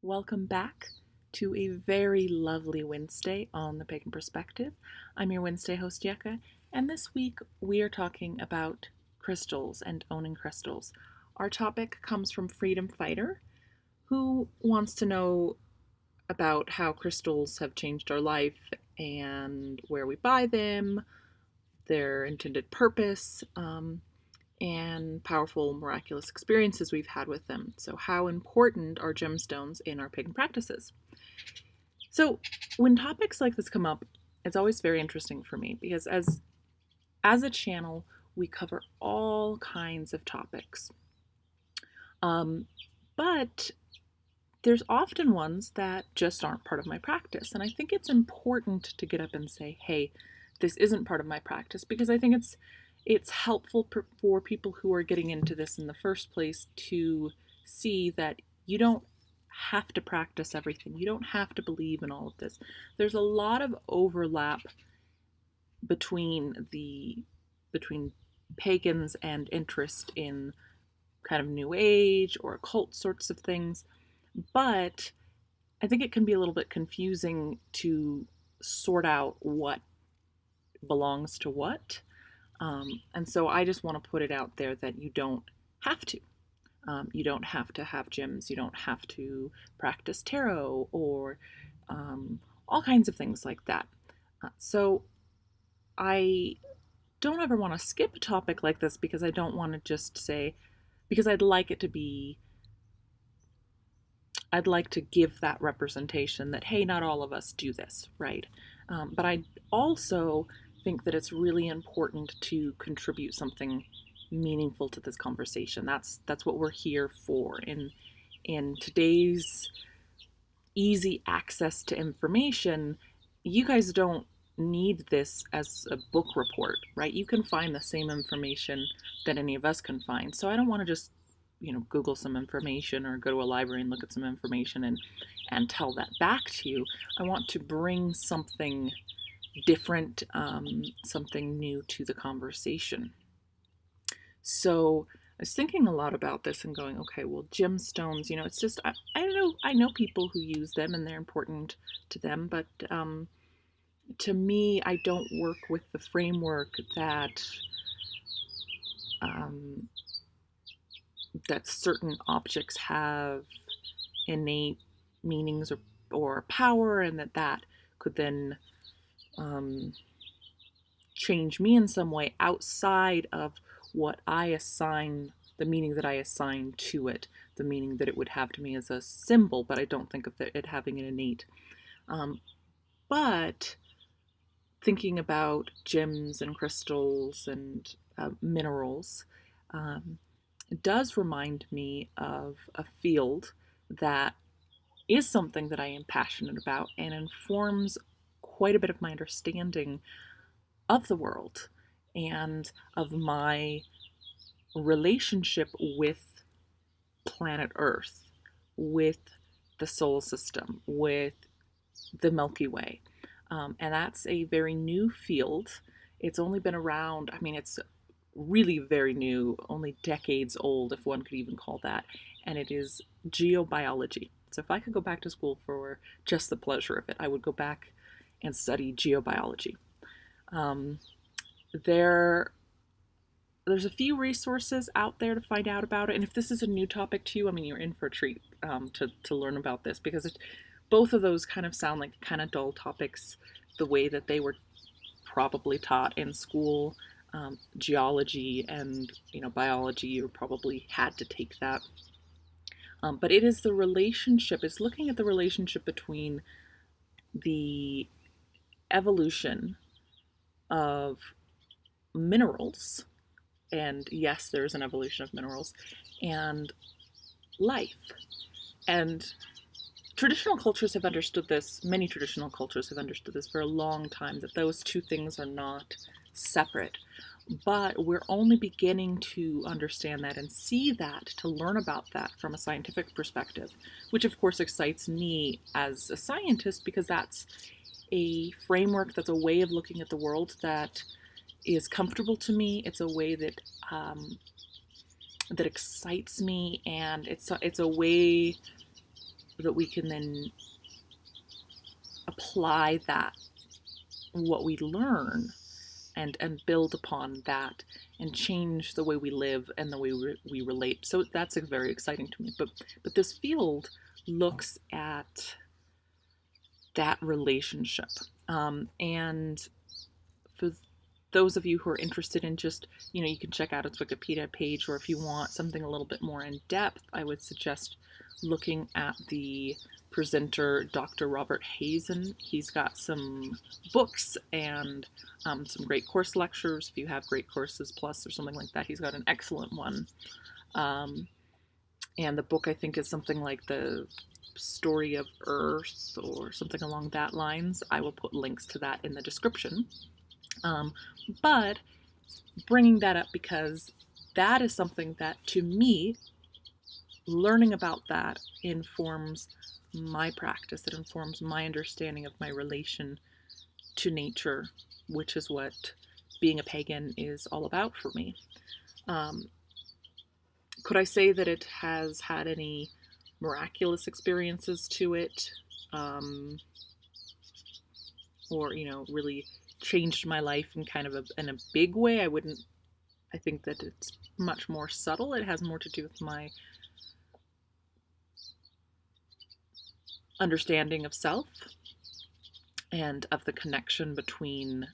Welcome back to a very lovely Wednesday on the Pagan Perspective. I'm your Wednesday host, Yeka, and this week we are talking about crystals and owning crystals. Our topic comes from Freedom Fighter, who wants to know about how crystals have changed our life and where we buy them, their intended purpose, and powerful, miraculous experiences we've had with them. So, how important are gemstones in our pagan practices? So, when topics like this come up, it's always very interesting for me because as a channel, we cover all kinds of topics. But there's often ones that just aren't part of my practice. And I think it's important to get up and say, hey, this isn't part of my practice, because I think it's helpful for people who are getting into this in the first place to see that you don't have to practice everything. You don't have to believe in all of this. There's a lot of overlap between pagans and interest in kind of new age or occult sorts of things. But I think it can be a little bit confusing to sort out what belongs to what. And so I just want to put it out there that you don't have to. You don't have to have gyms. You don't have to practice tarot or all kinds of things like that. So I don't ever want to skip a topic like this because I don't want to just say, because I'd like to give that representation that, hey, not all of us do this, right? But I also think that it's really important to contribute something meaningful to this conversation. That's what we're here for. In today's easy access to information, you guys don't need this as a book report, right? You can find the same information that any of us can find. So I don't want to just Google some information or go to a library and look at some information and tell that back to you. I want to bring something different, something new to the conversation. So I was thinking a lot about this and going, okay, well, gemstones, it's just, I know people who use them and they're important to them, but to me, I don't work with the framework that that certain objects have innate meanings or power, and that could then change me in some way outside of what I assign, the meaning that I assign to it, the meaning that it would have to me as a symbol, but I don't think of it having an innate. But thinking about gems and crystals and minerals, it does remind me of a field that is something that I am passionate about and informs quite a bit of my understanding of the world and of my relationship with planet Earth, with the solar system, with the Milky Way. And that's a very new field. It's only been around, it's really very new, only decades old, if one could even call that, and it is geobiology. So if I could go back to school for just the pleasure of it, I would go back and study geobiology. There's a few resources out there to find out about it, and if this is a new topic to you, you're in for a treat to learn about this, because both of those kind of sound like kind of dull topics the way that they were probably taught in school. Geology and biology, you probably had to take that. But it is it's looking at the relationship between the evolution of minerals, and yes, there's an evolution of minerals, and life. And traditional cultures have understood this, many traditional cultures have understood this for a long time, that those two things are not separate. But we're only beginning to understand that and see that, to learn about that from a scientific perspective, which of course excites me as a scientist, because that's a framework, that's a way of looking at the world that is comfortable to me. It's a way that that excites me, and it's a way that we can then apply that, what we learn, and build upon that and change the way we live and the way we relate. So that's very exciting to me. But this field looks at that relationship. And for those of you who are interested in just, you can check out its Wikipedia page, or if you want something a little bit more in depth, I would suggest looking at the presenter, Dr. Robert Hazen. He's got some books and some great course lectures. If you have Great Courses Plus or something like that, he's got an excellent one. And the book, I think, is something like The Story of Earth or something along that lines. I will put links to that in the description. But bringing that up because that is something that, to me, learning about that informs my practice. It informs my understanding of my relation to nature, which is what being a pagan is all about for me. Could I say that it has had any miraculous experiences to it? Or, really changed my life in kind of in a big way? I think that it's much more subtle. It has more to do with my understanding of self and of the connection between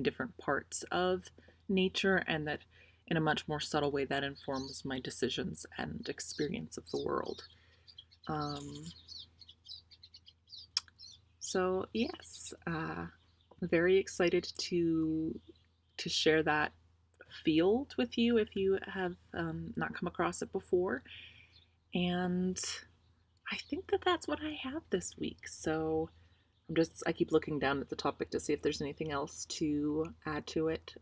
different parts of nature, and that in a much more subtle way that informs my decisions and experience of the world. So yes, very excited to share that field with you if you have not come across it before. And I think that that's what I have this week. So I keep looking down at the topic to see if there's anything else to add to it.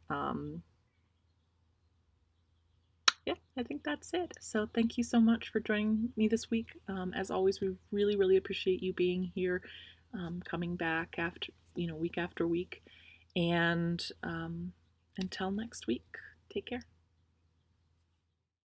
Yeah, I think that's it. So thank you so much for joining me this week. As always, we really, really appreciate you being here, coming back after, week after week. And until next week, take care.